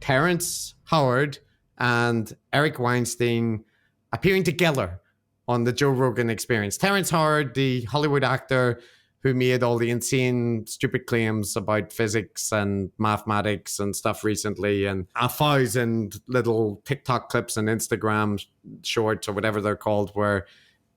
Terrence Howard and Eric Weinstein appearing together on the Joe Rogan Experience. Terrence Howard, the Hollywood actor who made all the insane, stupid claims about physics and mathematics and stuff recently, and 1,000 little TikTok clips and Instagram shorts or whatever they're called were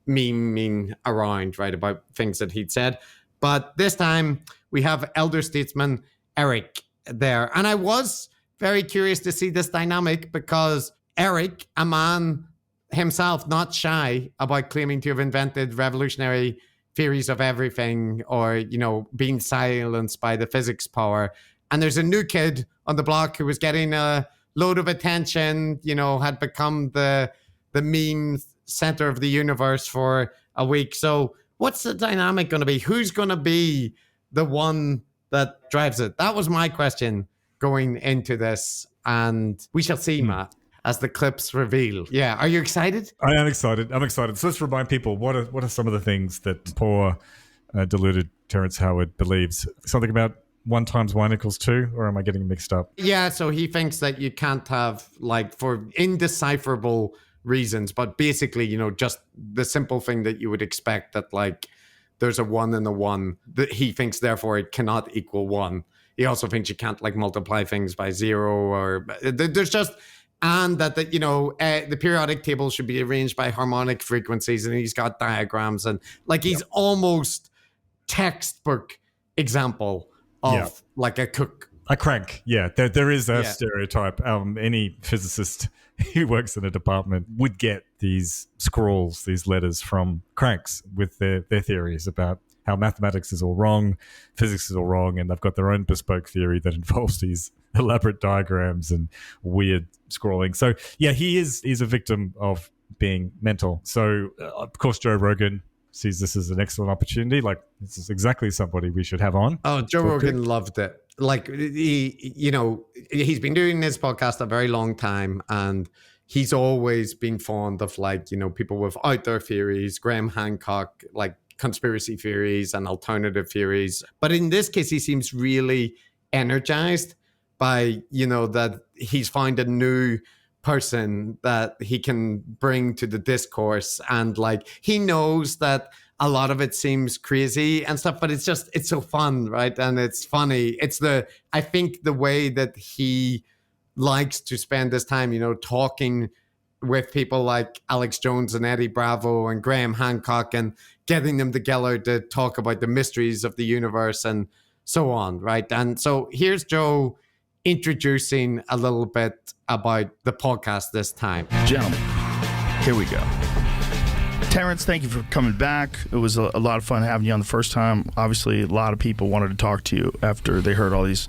memeing around, right, about things that he'd said. But this time we have elder statesman Eric there. And I was very curious to see this dynamic because Eric, a man himself not shy about claiming to have invented revolutionary theories of everything or, you know, being silenced by the physics power. And there's a new kid on the block who was getting a load of attention, you know, had become the meme center of the universe for a week. So what's the dynamic going to be? Who's going to be the one that drives it? That was my question going into this. And we shall see, Matt, as the clips reveal. Yeah. Are you excited? I am excited. I'm excited. So let's remind people, what are some of the things that poor deluded Terrence Howard believes? Something about 1 × 1 = 2, or am I getting mixed up? Yeah. So he thinks that you can't have, like, for indecipherable reasons, but basically, you know, just the simple thing that you would expect that, like, there's a 1 and a 1 that he thinks, therefore it cannot equal 1. He also thinks you can't, like, multiply things by 0 or there's just... And that you know, the periodic table should be arranged by harmonic frequencies, and he's got diagrams, and like he's almost textbook example of like a cook. A crank, yeah. There is a stereotype. Any physicist who works in a department would get these scrawls, these letters from cranks with their theories about how mathematics is all wrong, physics is all wrong, and they've got their own bespoke theory that involves these elaborate diagrams and weird scrolling. So yeah, he's a victim of being mental. So of course, Joe Rogan sees this as an excellent opportunity. Like, this is exactly somebody we should have on. Oh, Joe Rogan loved it. Like, he's been doing this podcast a very long time, and he's always been fond of, like, you know, people with out there theories, Graham Hancock, like conspiracy theories and alternative theories. But in this case, he seems really energized by, you know, that he's found a new person that he can bring to the discourse. And like, he knows that a lot of it seems crazy and stuff, but it's so fun, right? And it's funny. I think the way that he likes to spend his time, you know, talking with people like Alex Jones and Eddie Bravo and Graham Hancock and getting them together to talk about the mysteries of the universe and so on, right? And so here's Joe introducing a little bit about the podcast this time. Gentlemen, here we go. Terrence, thank you for coming back. It was a lot of fun having you on the first time. Obviously, a lot of people wanted to talk to you after they heard all these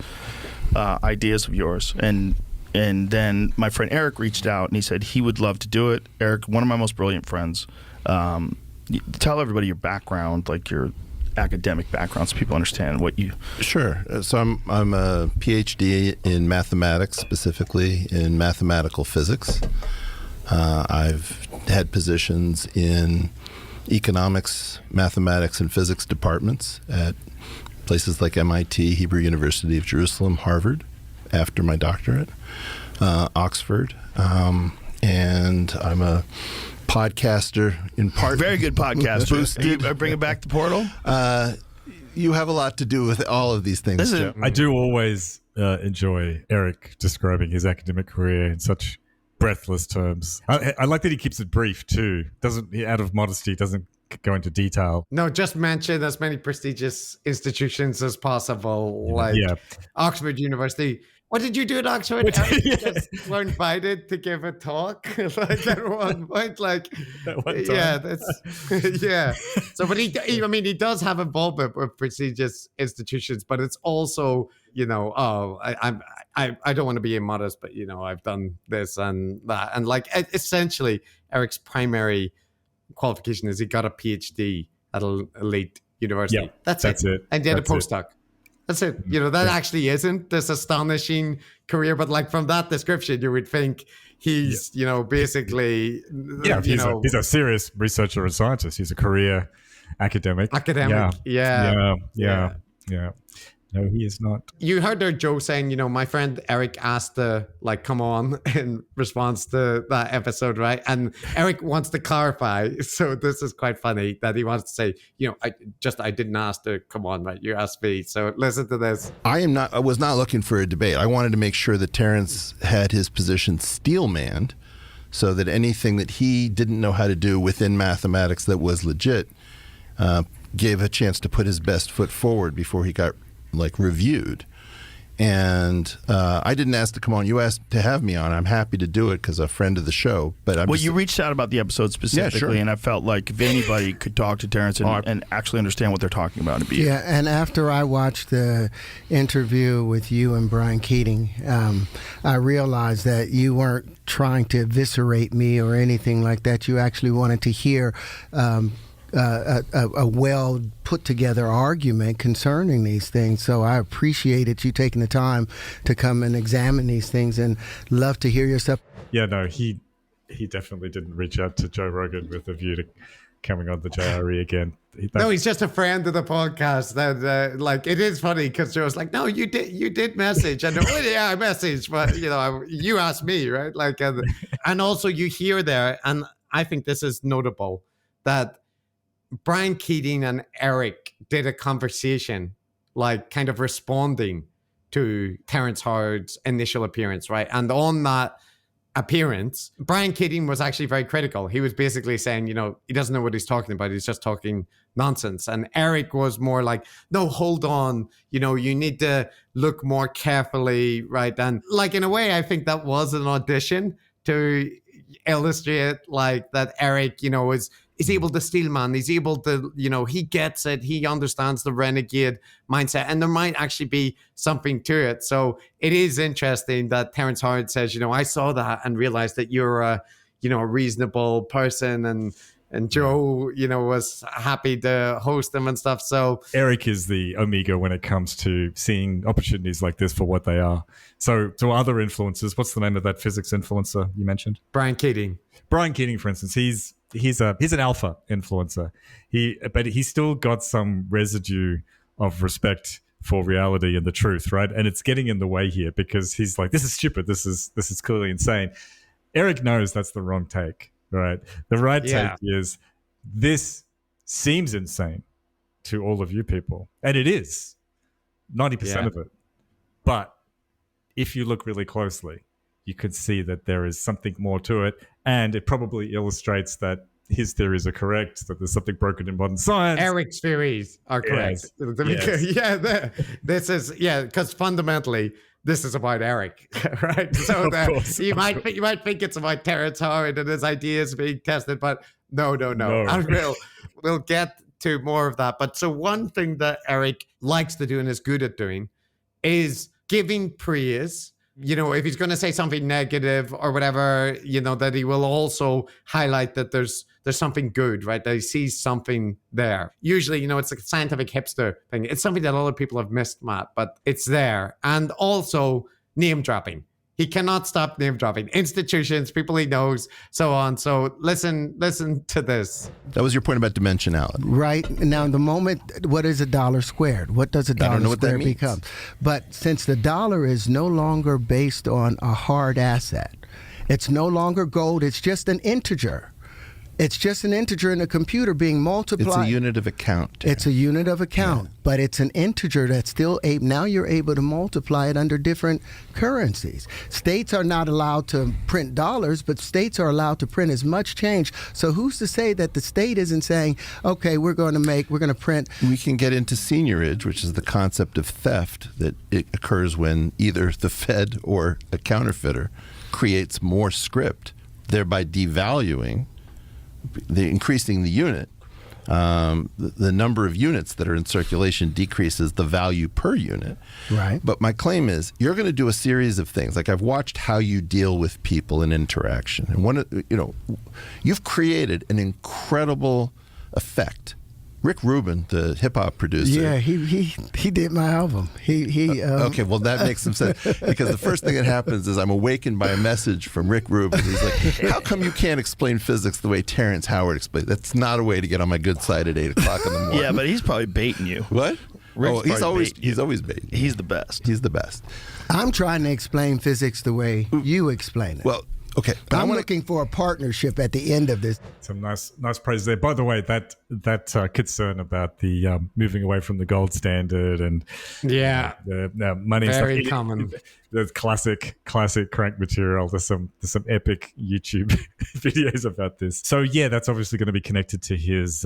ideas of yours. And then my friend Eric reached out and he said he would love to do it. Eric, one of my most brilliant friends. Tell everybody your background, like your academic background, so people understand what you... Sure. So I'm a PhD in mathematics, specifically in mathematical physics. I've had positions in economics, mathematics, and physics departments at places like MIT, Hebrew University of Jerusalem, Harvard, after my doctorate, Oxford, and I'm a podcaster in part. Very good podcast. Bruce, did you bring it back to Portal? You have a lot to do with all of these things. I do always enjoy Eric describing his academic career in such breathless terms. I like that he keeps it brief too. Out of modesty, doesn't go into detail. No, just mention as many prestigious institutions as possible, like Oxford University. What did you do at Oxford? I just were invited to give a talk, like at one point, like yeah. So, but he does have involvement with prestigious institutions, but it's also, you know, I don't want to be immodest, but you know, I've done this and that, and like essentially, Eric's primary qualification is he got a PhD at an elite university. Yeah, that's it. And he had a postdoc. That's it. You know, that actually isn't this astonishing career, but like from that description, you would think he's, you know, basically, he's a serious researcher and scientist. He's a career academic. Yeah. No, he is not. You heard there Joe saying, my friend Eric asked to come on in response to that episode, right? And Eric wants to clarify. So this is quite funny that he wants to say, I didn't ask to come on, right? You asked me. So listen to this. I was not looking for a debate. I wanted to make sure that Terrence had his position steel-manned so that anything that he didn't know how to do within mathematics that was legit gave a chance to put his best foot forward before he got reviewed. And I didn't ask to come on. You asked to have me on. I'm happy to do it because I'm a friend of the show. But you reached out about the episode specifically, yeah, sure. And I felt like if anybody could talk to Terrence and actually understand what they're talking about, it'd be yeah. And after I watched the interview with you and Brian Keating, I realized that you weren't trying to eviscerate me or anything like that. You actually wanted to hear a well put together argument concerning these things. So I appreciated you taking the time to come and examine these things, and love to hear yourself. Yeah, no, he definitely didn't reach out to Joe Rogan with a view to coming on the JRE again. No, he's just a friend of the podcast. That it is funny because Joe's like, no, you did message, and I messaged, but you asked me, right? And also you hear there, and I think this is notable that Brian Keating and Eric did a conversation, kind of responding to Terrence Howard's initial appearance, right? And on that appearance, Brian Keating was actually very critical. He was basically saying, he doesn't know what he's talking about. He's just talking nonsense. And Eric was more like, no, hold on. You need to look more carefully, right? And in a way, I think that was an audition to illustrate that Eric, is able to steel man. He's able to, he gets it. He understands the renegade mindset, and there might actually be something to it. So it is interesting that Terrence Howard says, I saw that and realized that you're a reasonable person, and Joe, was happy to host him and stuff. So Eric is the omega when it comes to seeing opportunities like this for what they are. So to other influencers, what's the name of that physics influencer you mentioned? Brian Keating. Brian Keating, for instance, he's an alpha influencer. But he's still got some residue of respect for reality and the truth, right? And it's getting in the way here because he's like, this is stupid. This is clearly insane. Eric knows that's the wrong take, right? The right take is, this seems insane to all of you people. And it is 90% of it. But if you look really closely, you could see that there is something more to it. And it probably illustrates that his theories are correct, that there's something broken in modern science. Eric's theories are correct. Yes. This is, because fundamentally, this is about Eric, right? So you might think it's about Terrence Howard and his ideas being tested, but no. And we'll get to more of that. But so one thing that Eric likes to do and is good at doing is giving praise. If he's going to say something negative or whatever, that he will also highlight that there's something good, right? That he sees something there. Usually, it's like a scientific hipster thing. It's something that other people have missed, Matt, but it's there. And also name dropping. He cannot stop name dropping institutions, people he knows, so on. So listen to this. That was your point about dimensionality. Right. Now, the moment, what is a dollar squared? What does a dollar squared become? But since the dollar is no longer based on a hard asset, it's no longer gold, it's just an integer. It's just an integer in a computer being multiplied. It's a unit of account. It's a unit of account, but it's an integer that's still now you're able to multiply it under different currencies. States are not allowed to print dollars, but states are allowed to print as much change. So who's to say that the state isn't saying, okay, we're going to print. We can get into seigniorage, which is the concept of theft that it occurs when either the Fed or a counterfeiter creates more script, thereby devaluing, increasing the unit. The number of units that are in circulation decreases the value per unit. Right. But my claim is, you're going to do a series of things. I've watched how you deal with people in interaction, and you've created an incredible effect. Rick Rubin, the hip hop producer. Yeah, he did my album. Okay, well that makes some sense, because the first thing that happens is I'm awakened by a message from Rick Rubin. He's like, "How come you can't explain physics the way Terrence Howard explains? That's not a way to get on my good side at 8 o'clock in the morning." Yeah, but he's probably baiting you. What? Rick's he's probably always bait. He's the best. He's the best. I'm trying to explain physics the way you explain it. Well, okay, but I'm looking for a partnership at the end of this. Some nice praise there. By the way, that concern about the moving away from the gold standard and the money very and stuff. common. The classic crank material. There's some epic YouTube videos about this. So yeah, that's obviously going to be connected to his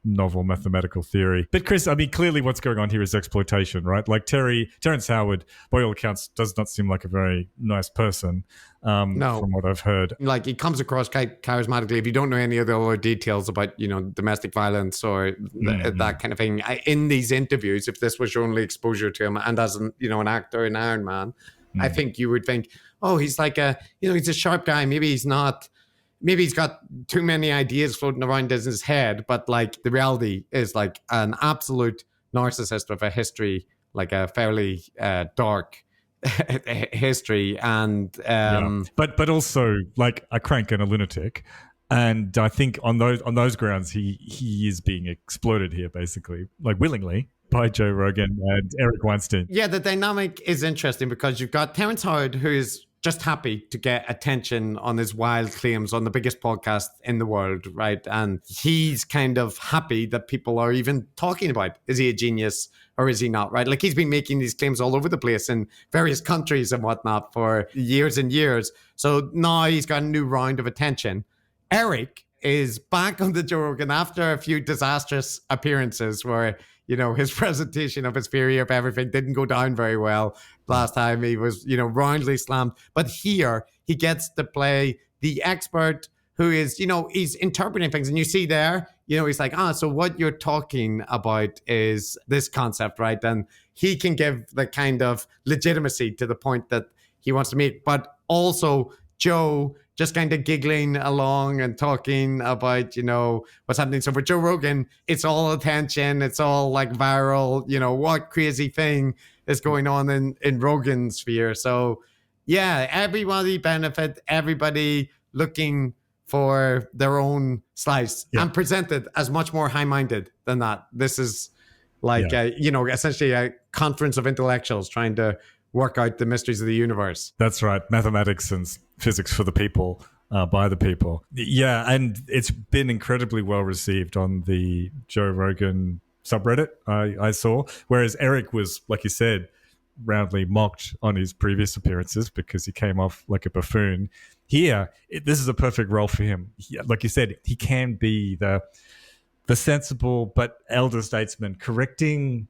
novel mathematical theory. But Chris, I mean, clearly what's going on here is exploitation, right? Like Terrence Howard, by all accounts, does not seem like a very nice person. No. From what I've heard. Like, he comes across quite charismatically. If you don't know any of the other details about, domestic violence or that kind of thing, in these interviews, if this was your only exposure to him, and as an actor in Iron Man, I think you would think, oh, he's like he's a sharp guy. Maybe he's got too many ideas floating around in his head, but like the reality is like an absolute narcissist with a history, like a fairly dark history, and but also like a crank and a lunatic. And I think on those grounds, he is being exploited here, basically, like willingly, by Joe Rogan and Eric Weinstein. Yeah, the dynamic is interesting because you've got Terrence Howard, who is just happy to get attention on his wild claims on the biggest podcast in the world, right? And he's kind of happy that people are even talking about, is he a genius or is he not, right? Like, he's been making these claims all over the place in various countries and whatnot for years and years. So now he's got a new round of attention. Eric is back on the Joe Rogan after a few disastrous appearances where, his presentation of his theory of everything didn't go down very well. Last time he was, roundly slammed. But here he gets to play the expert who is, he's interpreting things. And you see there, he's like, so what you're talking about is this concept, right? And he can give the kind of legitimacy to the point that he wants to make. But also Joe just kind of giggling along and talking about, what's happening. So for Joe Rogan, it's all attention. It's all like viral, what crazy thing is going on in Rogan's sphere. So yeah, everybody benefit, everybody looking for their own slice and presented as much more high-minded than that. This is like, essentially a conference of intellectuals trying to work out the mysteries of the universe. That's right. Mathematics and physics for the people, by the people. Yeah, and it's been incredibly well received on the Joe Rogan subreddit I saw. Whereas Eric was, like you said, roundly mocked on his previous appearances because he came off like a buffoon. Here, this is a perfect role for him. Like you said, he can be the sensible but elder statesman, correcting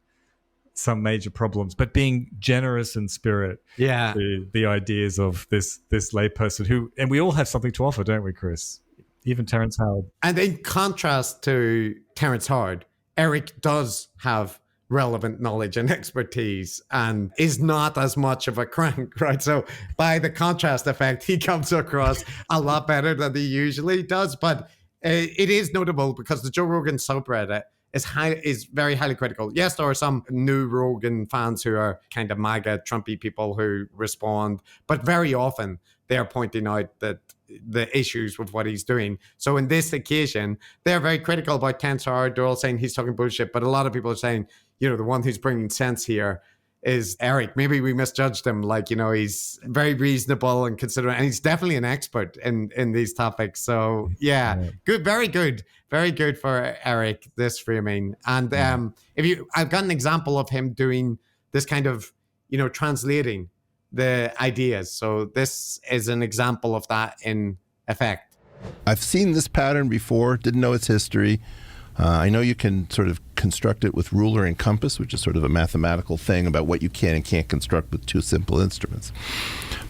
some major problems, but being generous in spirit. Yeah, the ideas of this layperson who, and we all have something to offer, don't we, Chris? Even Terrence Howard. And in contrast to Terrence Howard, Eric does have relevant knowledge and expertise and is not as much of a crank, right? So by the contrast effect, he comes across a lot better than he usually does. But it is notable because the Joe Rogan subreddit is very highly critical. Yes, there are some new Rogan fans who are kind of MAGA, Trumpy people who respond, but very often they are pointing out that the issues with what he's doing. So in this occasion, they're very critical about Terrence Howard. They're all saying he's talking bullshit, but a lot of people are saying, the one who's bringing sense here is Eric. Maybe we misjudged him. Like, he's very reasonable and considerate, and he's definitely an expert in these topics. So yeah, good, very good for Eric, this framing. And I've got an example of him doing this kind of, translating the ideas. So this is an example of that in effect. I've seen this pattern before, didn't know its history. I know you can sort of construct it with ruler and compass, which is sort of a mathematical thing about what you can and can't construct with two simple instruments.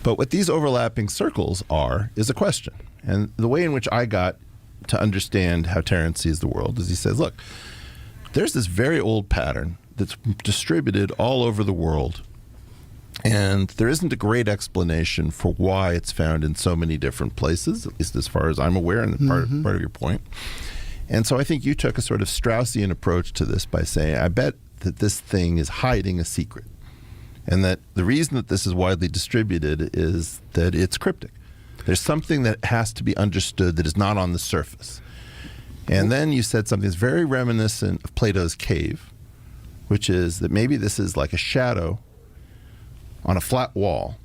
But what these overlapping circles are is a question. And the way in which I got to understand how Terrence sees the world is he says, look, there's this very old pattern that's distributed all over the world. And there isn't a great explanation for why it's found in so many different places, at least as far as I'm aware, and part of your point. And so I think you took a sort of Straussian approach to this by saying, I bet that this thing is hiding a secret. And that the reason that this is widely distributed is that it's cryptic. There's something that has to be understood that is not on the surface. And then you said something that's very reminiscent of Plato's cave, which is that maybe this is like a shadow on a flat wall,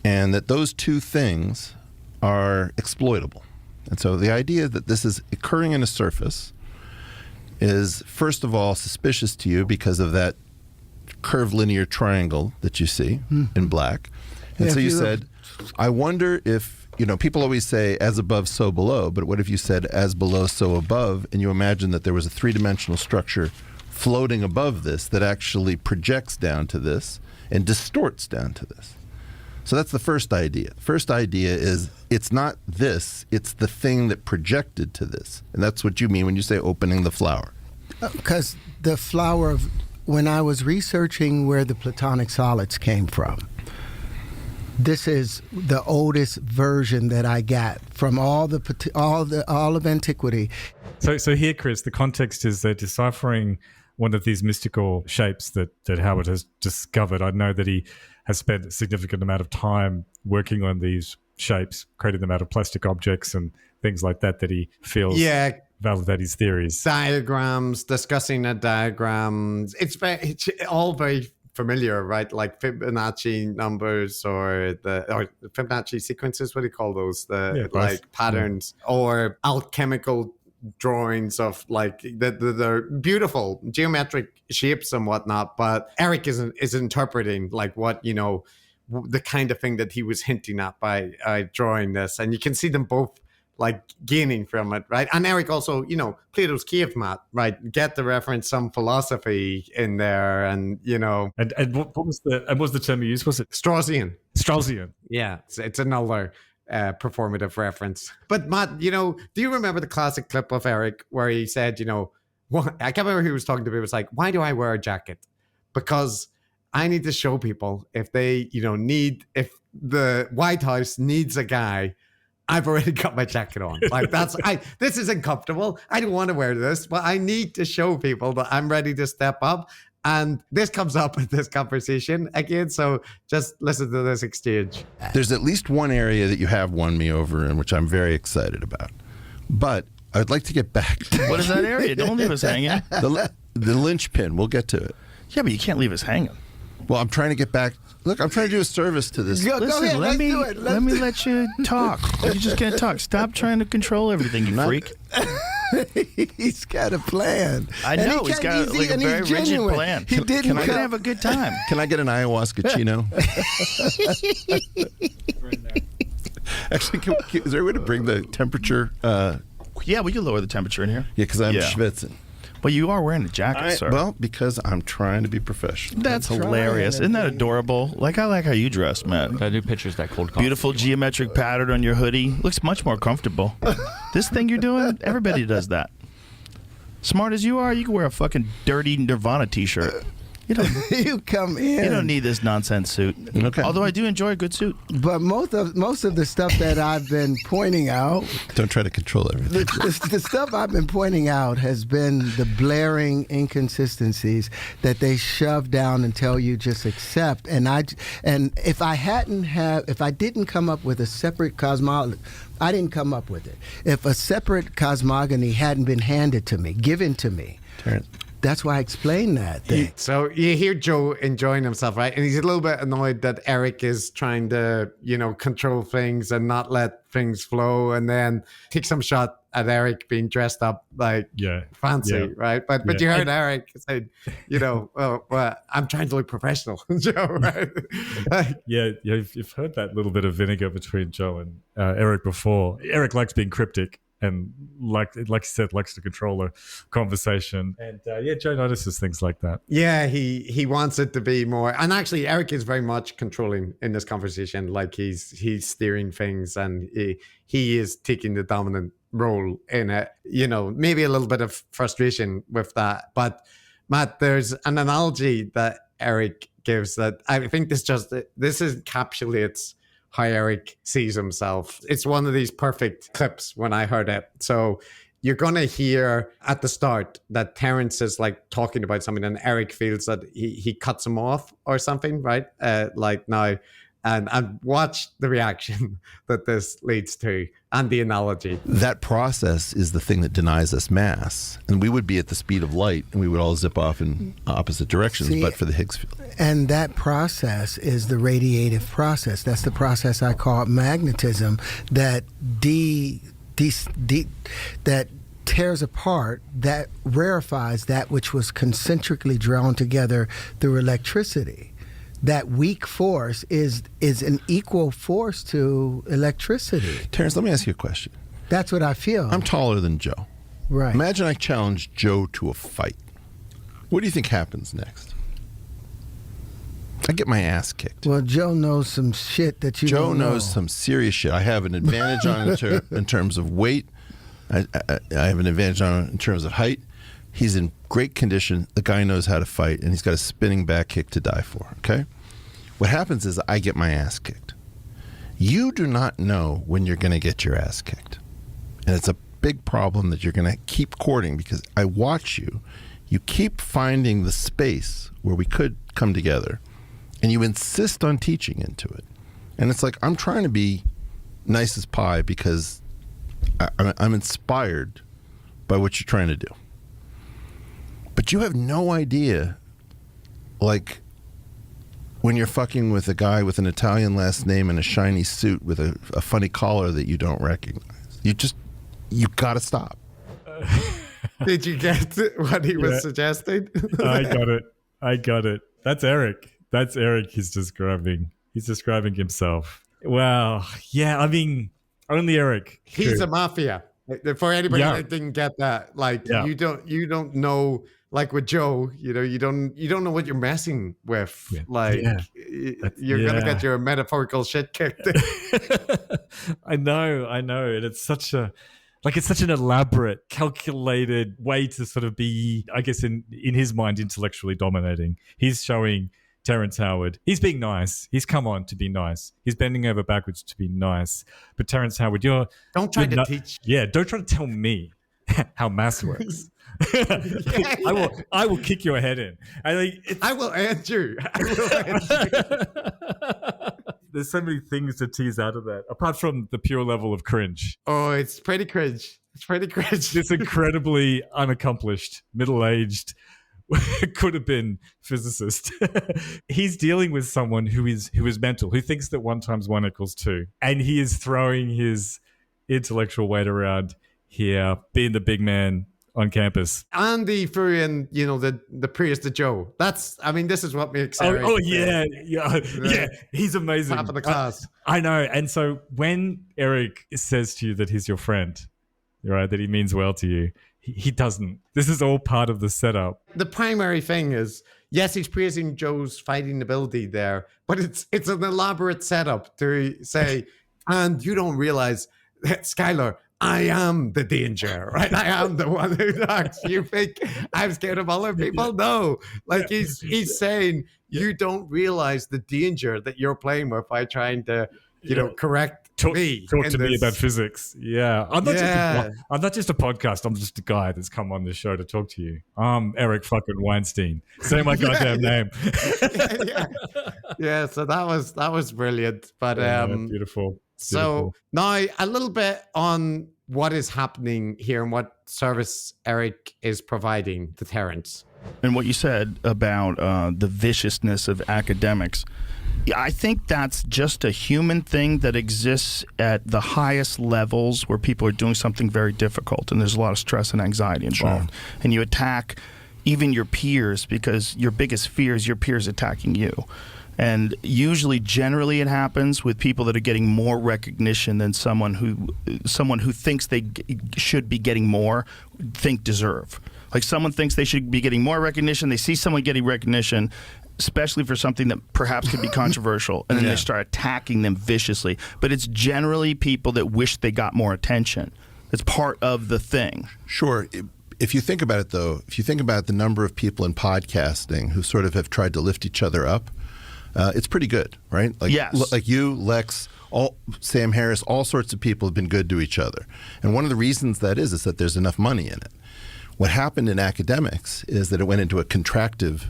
and that those two things are exploitable. And so the idea that this is occurring in a surface is, first of all, suspicious to you because of that curved linear triangle that you see in black. And so you said, I wonder if, people always say as above, so below, but what if you said as below, so above, and you imagine that there was a three-dimensional structure floating above this that actually projects down to this and distorts down to this. So that's the first idea. The first idea is it's not this, it's the thing that projected to this. And that's what you mean when you say opening the flower. Because the flower when I was researching where the Platonic solids came from, this is the oldest version that I got from all of antiquity. So here, Chris, the context is they're deciphering one of these mystical shapes that Howard has discovered. I know that he has spent a significant amount of time working on these shapes, creating them out of plastic objects and things like that he feels validate his theories. Diagrams, discussing the diagrams. It's all very familiar, right? Like Fibonacci numbers or Fibonacci sequences, what do you call those? Patterns or alchemical drawings of they're beautiful geometric shapes and whatnot, but Eric is interpreting what the kind of thing that he was hinting at by drawing this, and you can see them both gaining from it, right? And Eric also, Plato's cave mat, right? Get the reference, some philosophy in there, and And what was the term you used? Was it Straussian? Yeah, it's another performative reference. But Matt, do you remember the classic clip of Eric where he said, I can't remember who he was talking to, but it was like, why do I wear a jacket? Because I need to show people if they, if the White House needs a guy, I've already got my jacket on. This isn't comfortable. I don't want to wear this, but I need to show people that I'm ready to step up. And this comes up in this conversation again. So just listen to this exchange. There's at least one area that you have won me over in, which I'm very excited about. But I'd like to get back to what is that area? Don't leave us hanging. The linchpin. We'll get to it. Yeah, but you can't leave us hanging. Well, I'm trying to get back. Look, I'm trying to do a service to this. Listen, go ahead, let me let you talk. You're just going to talk. Stop trying to control everything, you freak. He's got a plan. I know. He's got a very rigid plan. He didn't We're going to have a good time. Can I get an ayahuasca chino? Actually, is there a way to bring the temperature? Yeah, we can lower the temperature in here. Yeah, because I'm schwitzing. But you are wearing a jacket, sir. Well, because I'm trying to be professional. That's hilarious. Isn't that adorable? I like how you dress, man. I do pictures that cold coffee. Beautiful geometric pattern on your hoodie. Looks much more comfortable. This thing you're doing, everybody does that. Smart as you are, you can wear a fucking dirty Nirvana t-shirt. You come in. You don't need this nonsense suit. Okay. Although I do enjoy a good suit. But most of the stuff that I've been pointing out. Don't try to control everything. The stuff I've been pointing out has been the blaring inconsistencies that they shove down and tell you just accept. And if I didn't come up with a separate cosmology, I didn't come up with it. If a separate cosmogony hadn't been given to me. Terrence. That's why I explained that thing. So you hear Joe enjoying himself, right? And he's a little bit annoyed that Eric is trying to, control things and not let things flow, and then take some shot at Eric being dressed up fancy, right? But you heard Eric say, I'm trying to look professional, Joe, right? You've heard that little bit of vinegar between Joe and Eric before. Eric likes being cryptic. And like you said, likes to control a conversation. And Joe notices things like that. Yeah, he wants it to be more. And actually, Eric is very much controlling in this conversation. He's steering things, and he is taking the dominant role in it. Maybe a little bit of frustration with that. But Matt, there's an analogy that Eric gives that I think this encapsulates how Eric sees himself. It's one of these perfect clips when I heard it. So you're going to hear at the start that Terrence is talking about something, and Eric feels that he cuts him off or something, right? Now and watch the reaction that this leads to and the analogy. That process is the thing that denies us mass. And we would be at the speed of light and we would all zip off in opposite directions, but for the Higgs field. And that process is the radiative process. That's the process I call magnetism that that tears apart, that rarefies that which was concentrically drawn together through electricity. That weak force is an equal force to electricity. Terrence, let me ask you a question. That's what I feel. I'm taller than Joe. Right. Imagine I challenge Joe to a fight. What do you think happens next? I get my ass kicked. Well, Joe knows some shit that you don't know. Joe knows some serious shit. I have an advantage on it in terms of weight. I have an advantage on it in terms of height. He's in great condition. The guy knows how to fight, and he's got a spinning back kick to die for, okay? What happens is I get my ass kicked. You do not know when you're going to get your ass kicked. And it's a big problem that you're going to keep courting because I watch you. You keep finding the space where we could come together, and you insist on teaching into it. And it's like, I'm trying to be nice as pie because I'm inspired by what you're trying to do. But you have no idea, like, when you're fucking with a guy with an Italian last name and a shiny suit with a funny collar that you don't recognize. You gotta stop. Did you get what he was suggesting? I got it. That's Eric. He's describing himself. Wow. Yeah, I mean, only Eric. He's a mafia. For anybody that didn't get that, like you don't know, like with Joe, you don't know what you're messing with. Like you're gonna get your metaphorical shit kicked. I know, and it's such an elaborate, calculated way to sort of be, I guess, in his mind, intellectually dominating. He's showing Terrence Howard, he's being nice. He's come on to be nice. He's bending over backwards to be nice. But Terrence Howard, don't try to teach. Yeah, don't try to tell me how maths works. I will kick your head in. I will end you. There's so many things to tease out of that, apart from the pure level of cringe. Oh, it's pretty cringe. This incredibly unaccomplished, middle-aged, could have been physicist. He's dealing with someone who is mental, who thinks that 1 × 1 = 2, and he is throwing his intellectual weight around here, being the big man on campus. Andy threw in, the Prius to Joe. This is what makes Eric. Oh yeah. He's amazing. Top of the class. I know. And so when Eric says to you that he's your friend, right, that he means well to you, he doesn't. This is all part of the setup. The primary thing is, yes, he's praising Joe's fighting ability there, but it's an elaborate setup to say, and you don't realize, Skylar, I am the danger, right? I am the one who knocks. You think I'm scared of other people? No. Like he's saying, you don't realize the danger that you're playing with by trying to, correct Talk to me about physics. Yeah. I'm not just a podcast. I'm just a guy that's come on this show to talk to you. I'm Eric fucking Weinstein. Say my goddamn name. Yeah. So that was brilliant. But beautiful. So now a little bit on what is happening here and what service Eric is providing to Terrence. And what you said about the viciousness of academics, I think that's just a human thing that exists at the highest levels where people are doing something very difficult and there's a lot of stress and anxiety involved. Sure. And you attack even your peers because your biggest fear is your peers attacking you. And usually, generally, it happens with people that are getting more recognition than someone who thinks they should be getting more, deserve. Like someone thinks they should be getting more recognition. They see someone getting recognition, especially for something that perhaps could be controversial, and then they start attacking them viciously. But it's generally people that wish they got more attention. It's part of the thing. Sure. If you think about it, though, if you think about the number of people in podcasting who sort of have tried to lift each other up, it's pretty good, right? Like you, Lex, Sam Harris, all sorts of people have been good to each other. And one of the reasons that is that there's enough money in it. What happened in academics is that it went into a contractive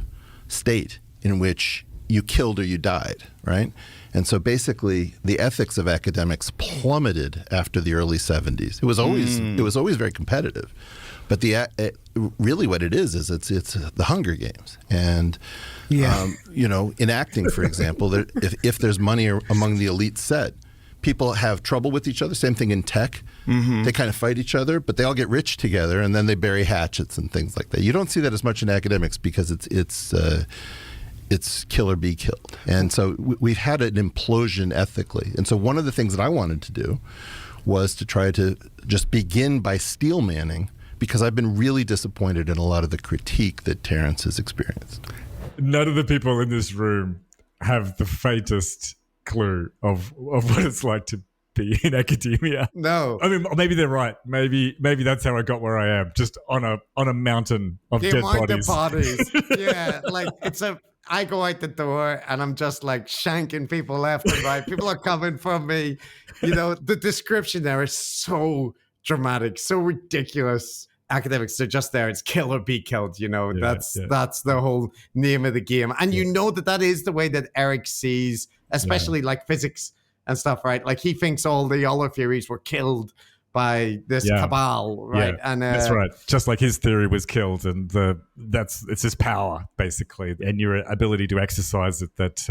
state in which you killed or you died, right? And so basically the ethics of academics plummeted after the early 70s. It was always very competitive. But really what it is it's the Hunger Games. And, in acting, for example, if there's money among the elite set, people have trouble with each other. Same thing in tech. They kind of fight each other, but they all get rich together, and then they bury hatchets and things like that. You don't see that as much in academics because it's kill or be killed. And so we've had an implosion ethically. And so one of the things that I wanted to do was to try to just begin by steel manning, because I've been really disappointed in a lot of the critique that Terrence has experienced. None of the people in this room have the faintest clue of what it's like to be in academia. No. I mean, maybe they're right. Maybe that's how I got where I am, just on a mountain of dead bodies. Yeah, like I go out the door and I'm just like shanking people left and right. People are coming from me. The description there is so dramatic, so ridiculous. Academics, they're just there. It's kill or be killed. That's the whole name of the game. And that is the way that Eric sees, especially like physics and stuff, right? Like he thinks all the other theories were killed by this cabal, right? Yeah, and that's right. Just like his theory was killed, and it's his power basically, and your ability to exercise it that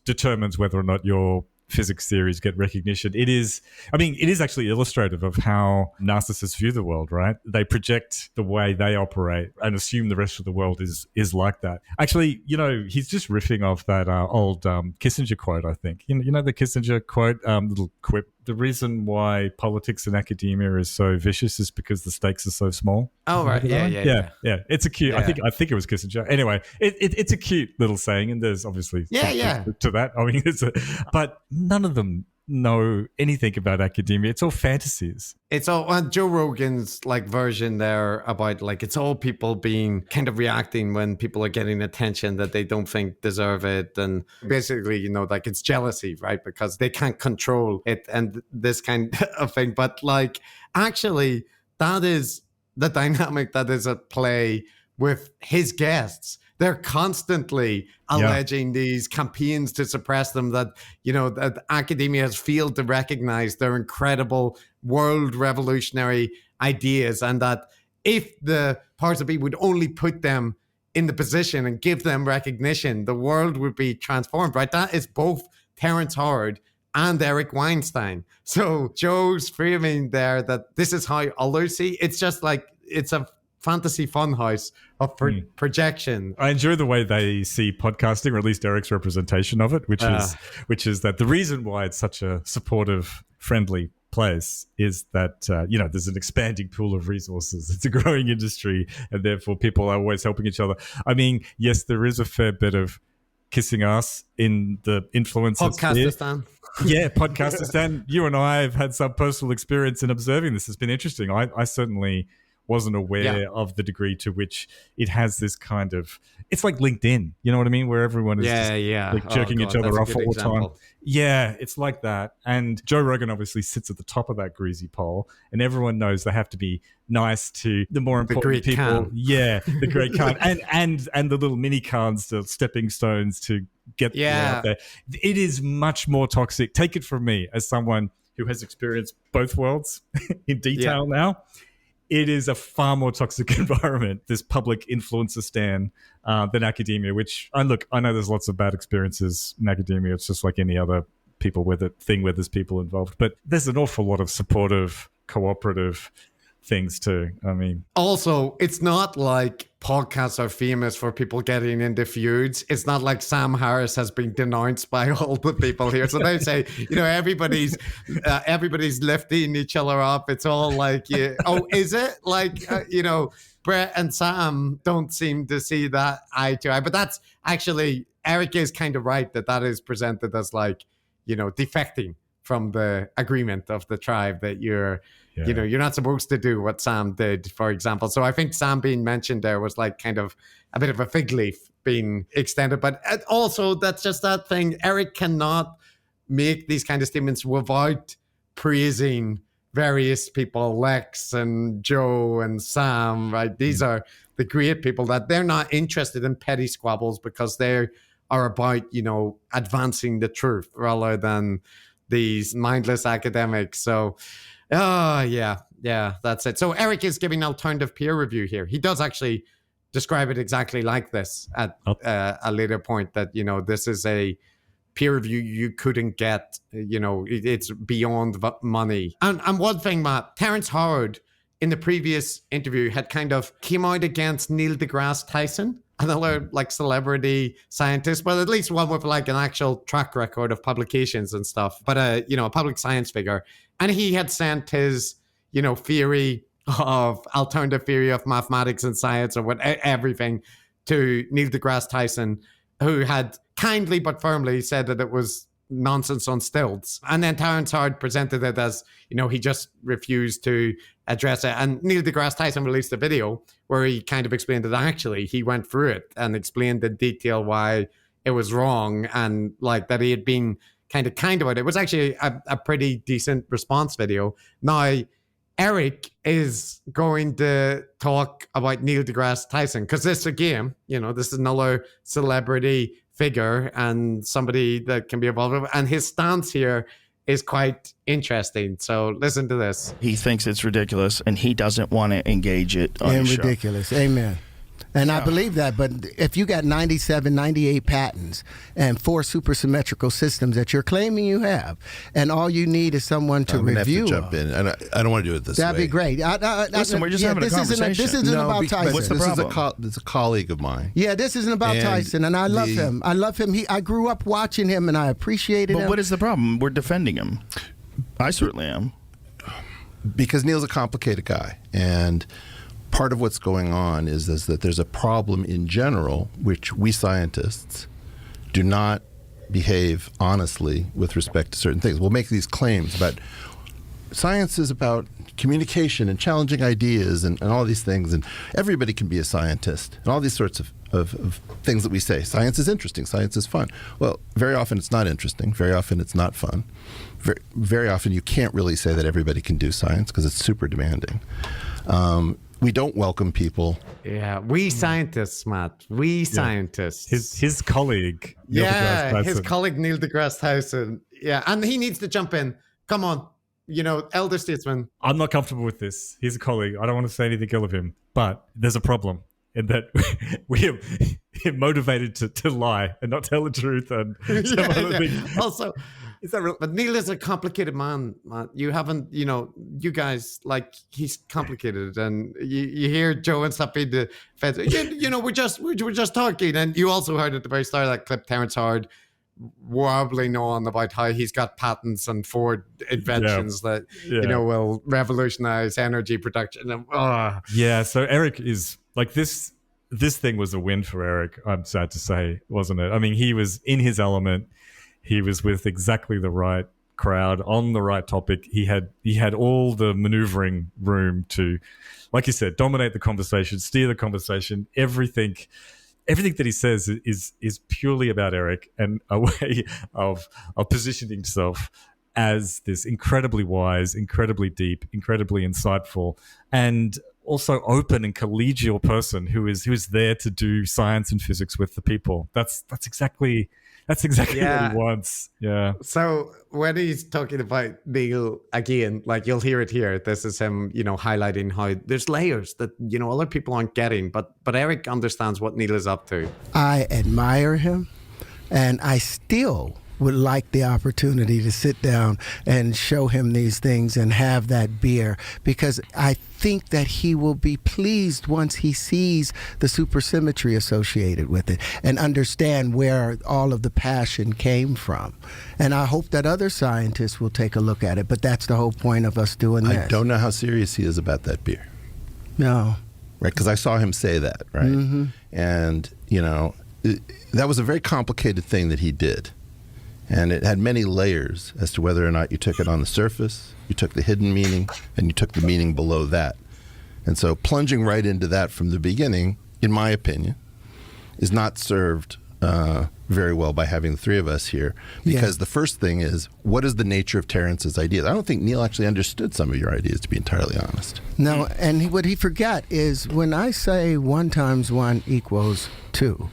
determines whether or not your physics theories get recognition. It is actually illustrative of how narcissists view the world, right? They project the way they operate and assume the rest of the world is like that. Actually, he's just riffing off that old Kissinger quote, I think. You know the Kissinger quote, little quip. The reason why politics and academia is so vicious is because the stakes are so small. Oh, right. Yeah. It's a cute. Yeah. I think it was Kissinger. Anyway, it's a cute little saying, and there's obviously to that. I mean, but none of them know anything about academia. It's all fantasies. It's all Joe Rogan's version there about it's all people being kind of reacting when people are getting attention that they don't think deserve it, and basically it's jealousy, right? Because they can't control it and this kind of thing. But actually that is the dynamic that is at play with his guests. They're constantly alleging these campaigns to suppress them, that academia has failed to recognize their incredible world revolutionary ideas, and that if the powers that be would only put them in the position and give them recognition, the world would be transformed, right? That is both Terrence Howard and Eric Weinstein. So Joe's framing there that this is how others see, it's just it's a fantasy funhouse of projection. I enjoy the way they see podcasting, or at least Eric's representation of it, which is that the reason why it's such a supportive, friendly place is that there's an expanding pool of resources. It's a growing industry, and therefore people are always helping each other. I mean, yes, there is a fair bit of kissing ass in the influencers. Podcastistan. Yeah, Podcastistan. You and I have had some personal experience in observing this. It's been interesting. I certainly wasn't aware of the degree to which it has this kind of, it's like LinkedIn, you know what I mean? Where everyone is jerking each other off all the time. Yeah, it's like that. And Joe Rogan obviously sits at the top of that greasy pole, and everyone knows they have to be nice to the more important people. Khan. Yeah, the great Khan. and the little mini Khans, the stepping stones to get out there. It is much more toxic. Take it from me as someone who has experienced both worlds in detail now. It is a far more toxic environment, this public influencer stan, than academia, which, I know there's lots of bad experiences in academia. It's just like any other where there's people involved. But there's an awful lot of supportive, cooperative things too. I mean, also, it's not like podcasts are famous for people getting into feuds. It's not like Sam Harris has been denounced by all the people here. So they say, everybody's lifting each other up. It's all is it Brett and Sam don't seem to see that eye to eye. But that's actually, Eric is kind of right that is presented as defecting from the agreement of the tribe, that you're not supposed to do what Sam did, for example. So I think Sam being mentioned there was kind of a bit of a fig leaf being extended. But also, that's just that thing. Eric cannot make these kind of statements without praising various people, Lex and Joe and Sam, right? These are the great people that they're not interested in petty squabbles, because they're are about, advancing the truth rather than these mindless academics. So, yeah, that's it. So Eric is giving alternative peer review here. He does actually describe it exactly like this at a later point, that, this is a peer review you couldn't get, it's beyond money. And one thing, Matt, Terrence Howard in the previous interview had kind of came out against Neil deGrasse Tyson, another like celebrity scientist, but at least one with like an actual track record of publications and stuff, but a public science figure. And he had sent his, theory of alternative theory of mathematics and science or everything to Neil deGrasse Tyson, who had kindly but firmly said that it was nonsense on stilts. And then Terrence Howard presented it as, he just refused to address it. And Neil deGrasse Tyson released a video where he kind of explained that actually he went through it and explained in detail why it was wrong, and like that he had been kind about it. It was actually a pretty decent response video. Now, Eric is going to talk about Neil deGrasse Tyson, because this, again, this is another celebrity figure and somebody that can be involved with, and his stance here is quite interesting. So listen to this. He thinks it's ridiculous, and he doesn't want to engage it on the show. Ridiculous. Amen. And I believe that, but if you got 97, 98 patents and 4 supersymmetrical systems that you're claiming you have, and all you need is someone to review. I'm going to have to jump in. I don't want to do it this way. That'd be great. Listen, we're just having a conversation. This isn't about Tyson. What's the problem? This is a colleague of mine. Yeah, this isn't about Tyson, and I love him. I love him. I grew up watching him, and I appreciated him. But what is the problem? We're defending him. I certainly am. Because Neil's a complicated guy, and part of what's going on is that there's a problem in general, which we scientists do not behave honestly with respect to certain things. We'll make these claims about science is about communication and challenging ideas and all these things, and everybody can be a scientist, and all these sorts of things that we say. Science is interesting. Science is fun. Well, very often it's not interesting. Very often it's not fun. Very often you can't really say that everybody can do science because it's super demanding. We don't welcome people. Yeah, we scientists, Matt. We scientists. His colleague, Neil deGrasse Tyson. His colleague Neil deGrasse Tyson. Yeah, and he needs to jump in. Come on, elder statesman. I'm not comfortable with this. He's a colleague. I don't want to say anything ill of him, but there's a problem in that we are motivated to lie and not tell the truth and some other things. Also, is that real? But Neil is a complicated man, Matt. You haven't, you guys, like, he's complicated, and you hear Joe and stuff being defensive. We're just talking, and you also heard at the very start of that clip, Terrence Howard warbling on about how he's got patents and 4 inventions that will revolutionize energy production. Yeah, so Eric is like this thing was a win for Eric, I'm sad to say, wasn't it? I mean, he was in his element. He was with exactly the right crowd on the right topic. He had all the maneuvering room to, like you said, dominate the conversation, steer the conversation. Everything that he says is purely about Eric and a way of positioning himself as this incredibly wise, incredibly deep, incredibly insightful, and also open and collegial person who is there to do science and physics with the people. That's exactly what he wants. Yeah. So when he's talking about Neil again, like you'll hear it here. This is him, highlighting how there's layers that other people aren't getting, but Eric understands what Neil is up to. I admire him, and I still would like the opportunity to sit down and show him these things and have that beer, because I think that he will be pleased once he sees the supersymmetry associated with it and understand where all of the passion came from. And I hope that other scientists will take a look at it, but that's the whole point of us doing this. I don't know how serious he is about that beer. No. Right, because I saw him say that, right? Mm-hmm. And, that was a very complicated thing that he did. And it had many layers as to whether or not you took it on the surface, you took the hidden meaning, and you took the meaning below that. And so plunging right into that from the beginning, in my opinion, is not served very well by having the 3 of us here. Because the first thing is, what is the nature of Terrence's ideas? I don't think Neil actually understood some of your ideas, to be entirely honest. No, and what he forgot is when I say 1 × 1 = 2,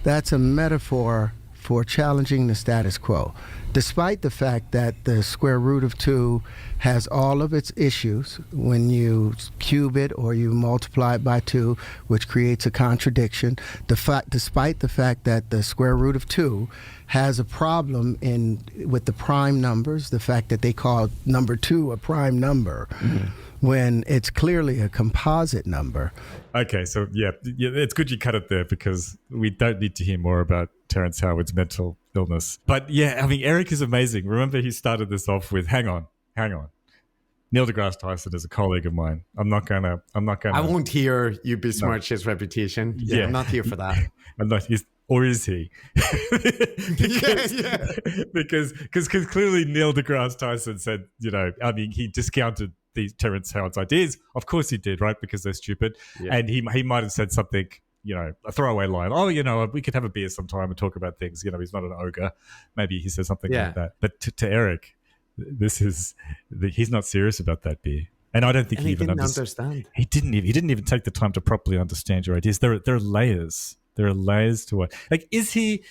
That's a metaphor for challenging the status quo. Despite the fact that the square root of 2 has all of its issues when you cube it or you multiply it by 2, which creates a contradiction, despite the fact that the square root of 2 has a problem with the prime numbers, the fact that they call number 2 a prime number, when it's clearly a composite number. Okay, so yeah, it's good you cut it there because we don't need to hear more about Terrence Howard's mental illness. But yeah, I mean, Eric is amazing. Remember, he started this off with, hang on. Neil deGrasse Tyson is a colleague of mine. I'm not gonna. I won't hear you besmirch his reputation. Yeah, I'm not here for that. I'm not. Or is he? Because clearly Neil deGrasse Tyson said, I mean, he discounted these Terrence Howard's ideas. Of course he did, right? Because they're stupid. Yeah. And he might have said something, a throwaway line. Oh, we could have a beer sometime and talk about things. He's not an ogre. Maybe he said something like that. But to Eric, he's not serious about that beer. And I don't think he even understand. He didn't even take the time to properly understand your ideas. There are layers. There are layers to what. Like, is he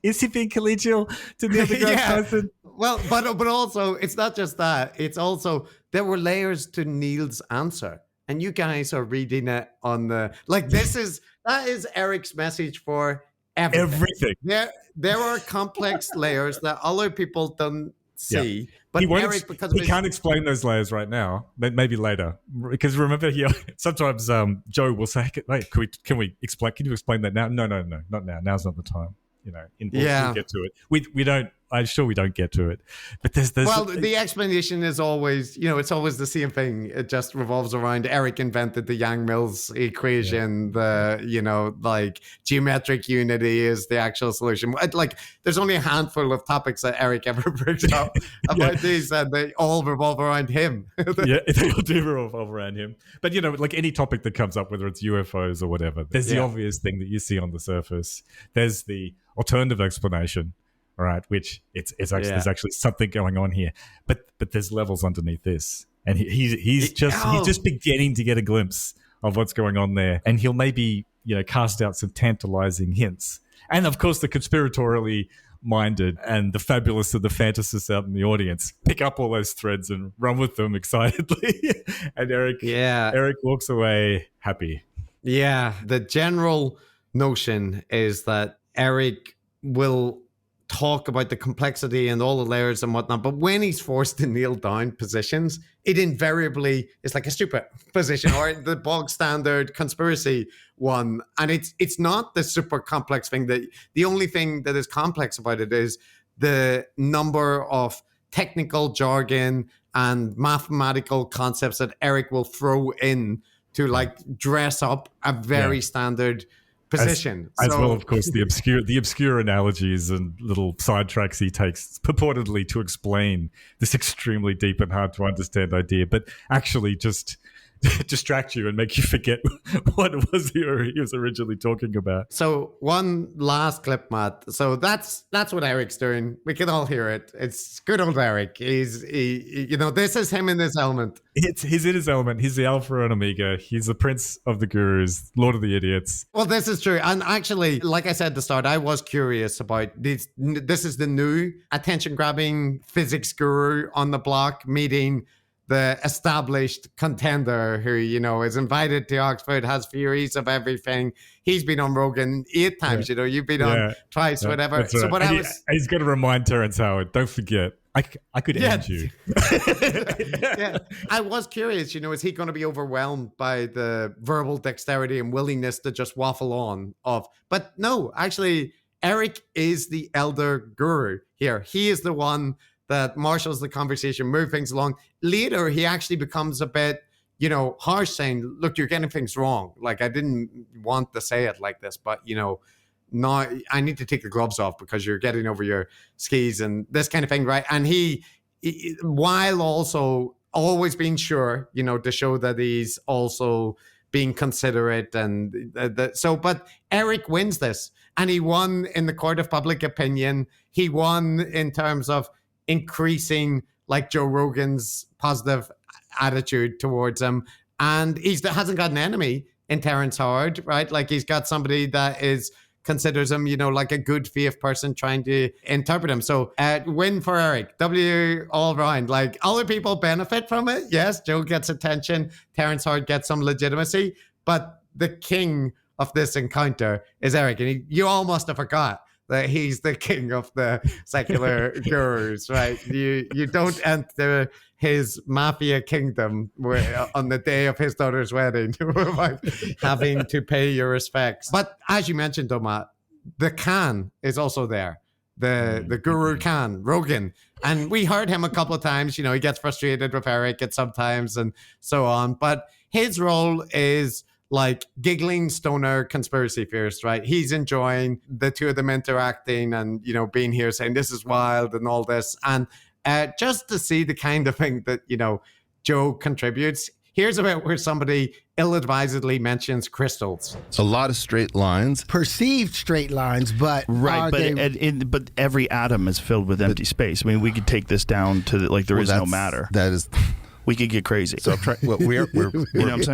being collegial to Neil deGrasse Tyson? Well, but also it's not just that. It's also there were layers to Neil's answer, and you guys are reading it on the that is Eric's message for everything. There are complex layers that other people don't see. Yeah. But Eric, because he can't explain those layers right now, maybe later. Because remember, sometimes Joe will say, "Wait, can you explain that now?" No, not now. Now's not the time. We'll get to it. We don't. I'm sure we don't get to it, but there's the explanation is always, it's always the same thing. It just revolves around Eric invented the Yang-Mills equation. The geometric unity is the actual solution. There's only a handful of topics that Eric ever brings up about these, and they all revolve around him. Yeah, they all do revolve around him. But like any topic that comes up, whether it's UFOs or whatever, there's the obvious thing that you see on the surface. There's the alternative explanation. Right, which it's actually there's actually something going on here, but there's levels underneath this, and he's just beginning to get a glimpse of what's going on there, and he'll maybe cast out some tantalizing hints, and of course the conspiratorially minded and the fabulous and the fantasists out in the audience pick up all those threads and run with them excitedly, and Eric walks away happy. Yeah, the general notion is that Eric will talk about the complexity and all the layers and whatnot, but when he's forced to kneel down positions, it invariably is like a stupid position or the bog standard conspiracy one. And it's not the super complex thing. That the only thing that is complex about it is the number of technical jargon and mathematical concepts that Eric will throw in to dress up a very standard position. As well, of course, the obscure analogies and little sidetracks he takes purportedly to explain this extremely deep and hard to understand idea, but actually just distract you and make you forget what it was he was originally talking about. So one last clip, Matt. So that's what Eric's doing. We can all hear it. It's good old Eric. This is him in his element. He's in his element. He's the alpha and omega. He's the prince of the gurus, lord of the idiots. Well, this is true. And actually, like I said at the start, I was curious about this. This is the new attention-grabbing physics guru on the block meeting the established contender who, is invited to Oxford, has theories of everything. He's been on Rogan 8 times, you've been on twice, whatever. Right. So what he's got to remind Terrence Howard, don't forget, I could end you. I was curious, is he going to be overwhelmed by the verbal dexterity and willingness to just waffle on but no, actually, Eric is the elder guru here. He is the one that marshals the conversation, move things along. Later, he actually becomes a bit, harsh, saying, look, you're getting things wrong. I didn't want to say it like this, but, now I need to take the gloves off because you're getting over your skis and this kind of thing, right? And he while also always being sure, to show that he's also being considerate and but Eric wins this, and he won in the court of public opinion. He won in terms of increasing Joe Rogan's positive attitude towards him, and he hasn't got an enemy in Terrence Howard, right? He's got somebody that is considers him, like a good faith person trying to interpret him. So win for Eric, W all around. Like, other people benefit from it. Yes, Joe gets attention. Terrence Howard gets some legitimacy. But the king of this encounter is Eric. And you almost have forgot that he's the king of the secular gurus, right? You don't enter his mafia kingdom on the day of his daughter's wedding without having to pay your respects. But as you mentioned, though, Matt, the Khan is also there. The Guru Khan, Rogan. And we heard him a couple of times. He gets frustrated with Eric at sometimes and so on. But his role is like giggling stoner conspiracy theorists, right? He's enjoying the two of them interacting and, being here saying this is wild and all this. And just to see the kind of thing that, Joe contributes. Here's about where somebody ill-advisedly mentions crystals. It's a lot of straight lines. Perceived straight lines, but right. But every atom is filled with empty space. I mean, we could take this down to there is no matter. That is... We could get crazy. So we're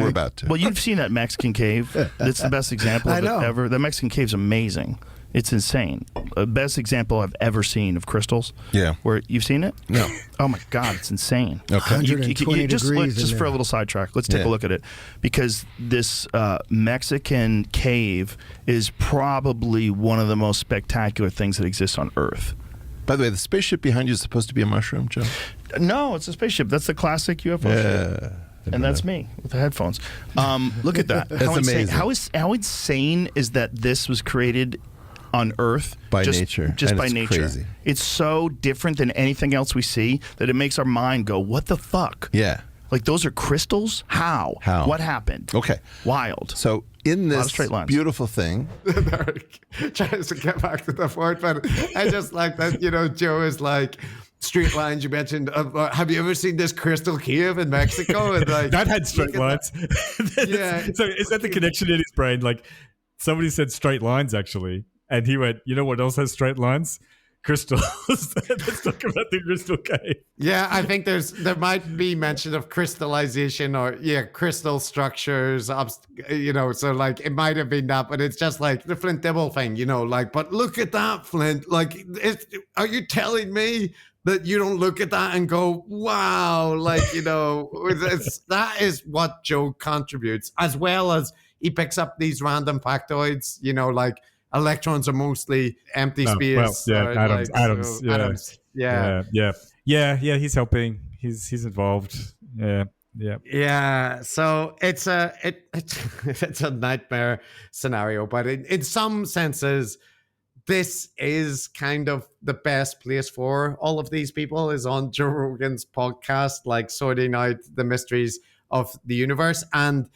about to. Well, you've seen that Mexican cave. It's the best example of it ever. The Mexican cave's amazing. It's insane. The best example I've ever seen of crystals. Yeah. Where you've seen it? No. Oh my God, it's insane. Okay. 120 degrees. Just for a little sidetrack, let's take a look at it, because this Mexican cave is probably one of the most spectacular things that exists on Earth. By the way, the spaceship behind you is supposed to be a mushroom, Joe? No, it's a spaceship. That's the classic UFO ship. And that's me with the headphones. Look at that. That's amazing. How insane is that this was created on Earth by nature? Just by nature. Crazy. It's so different than anything else we see that it makes our mind go, what the fuck? Yeah. Like, those are crystals? How? What happened? Okay. Wild. So in this straight lines. beautiful thing, tries to get back to the point, but I just like that, Joe is like, straight lines. You mentioned, have you ever seen this crystal cave in Mexico? And like, that had straight lines. Yeah. So is that the connection in his brain? Like, somebody said straight lines, actually. And he went, you know what else has straight lines? Crystals. Let's talk about the crystal cave. Yeah, I think there might be mention of crystallization or crystal structures. So like it might have been that, but it's just like the Flint Dibble thing, but look at that, Flint. Like, are you telling me that you don't look at that and go, wow, that is what Joe contributes, as well as he picks up these random factoids, like electrons are mostly empty space. Atoms. Atoms. Yeah. He's helping. He's involved. Yeah. So it's a nightmare scenario, but in some senses, this is kind of the best place for all of these people is on Joe Rogan's podcast, like sorting out the mysteries of the universe. And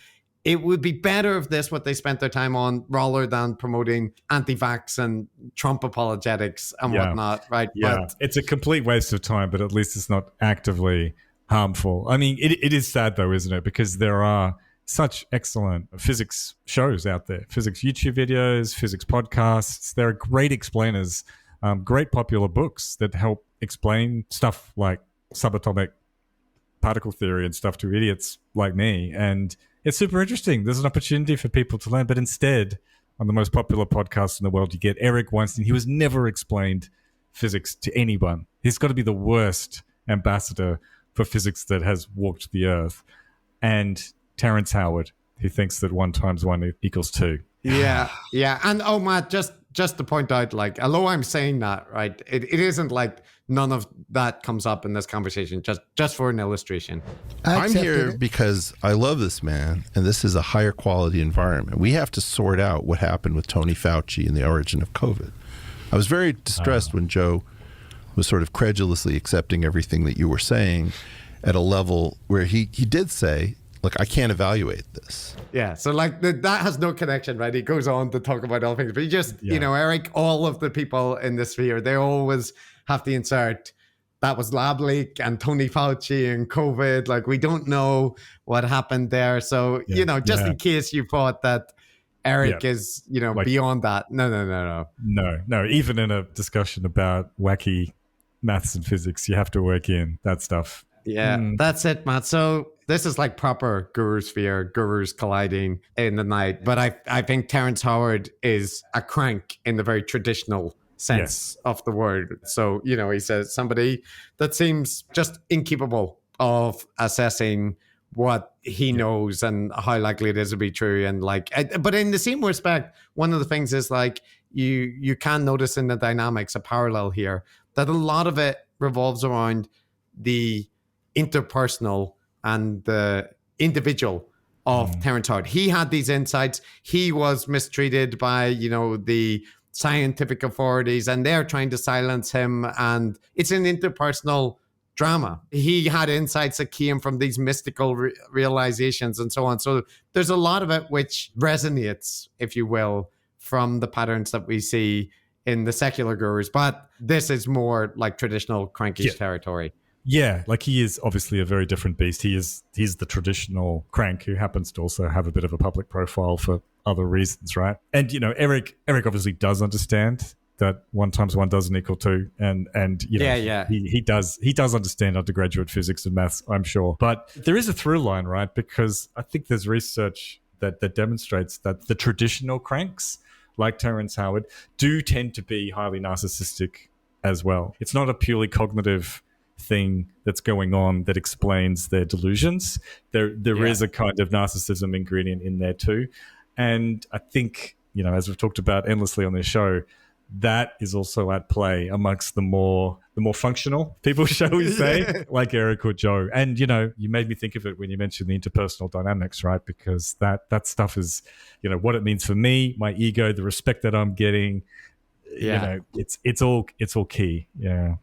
it would be better if this what they spent their time on rather than promoting anti-vax and Trump apologetics and whatnot, right? Yeah, but it's a complete waste of time, but at least it's not actively harmful. I mean, it is sad though, isn't it? Because there are such excellent physics shows out there, physics YouTube videos, physics podcasts. There are great explainers, great popular books that help explain stuff like subatomic particle theory and stuff to idiots like me. And it's super interesting. There's an opportunity for people to learn, but instead, on the most popular podcast in the world, you get Eric Weinstein. He was never explained physics to anyone. He's got to be the worst ambassador for physics that has walked the earth. And Terrence Howard, who thinks that 1 × 1 = 2. Yeah. And Matt, just to point out, like, although I'm saying that, right, it isn't like none of that comes up in this conversation, just for an illustration. I'm here because I love this man, and this is a higher quality environment. We have to sort out what happened with Tony Fauci and the origin of COVID. I was very distressed when Joe was sort of credulously accepting everything that you were saying at a level where he did say, look, I can't evaluate this. Yeah, so like that has no connection, right? He goes on to talk about other things, but he just, Eric, all of the people in this sphere, they always have to insert that was lab leak and Tony Fauci and COVID. Like, we don't know what happened there. So, just in case you thought that Eric is, like, beyond that. No. Even in a discussion about wacky maths and physics, you have to work in that stuff. Yeah, that's it, Matt. So This is like proper guru sphere, gurus colliding in the night. But I think Terrence Howard is a crank in the very traditional sense of the word. So, he says somebody that seems just incapable of assessing what he knows and how likely it is to be true. And but in the same respect, one of the things is you can notice in the dynamics a parallel here that a lot of it revolves around the interpersonal and the individual of Terrence Howard. He had these insights. He was mistreated by, the scientific authorities, and they're trying to silence him. And it's an interpersonal drama. He had insights that came from these mystical realizations and so on. So there's a lot of it which resonates, if you will, from the patterns that we see in the secular gurus. But this is more like traditional crankish territory. Yeah, he is obviously a very different beast. He's the traditional crank who happens to also have a bit of a public profile for other reasons, right? And Eric obviously does understand that 1 × 1 doesn't equal 2, and he does understand undergraduate physics and maths, I'm sure. But there is a through line, right? Because I think there's research that demonstrates that the traditional cranks, like Terrence Howard, do tend to be highly narcissistic as well. It's not a purely cognitive thing that's going on that explains their delusions. There is a kind of narcissism ingredient in there too. And I think, as we've talked about endlessly on this show, that is also at play amongst the more functional people, shall we say, like Eric or Joe. And, you made me think of it when you mentioned the interpersonal dynamics, right? Because that stuff is, what it means for me, my ego, the respect that I'm getting, it's all key. Yeah.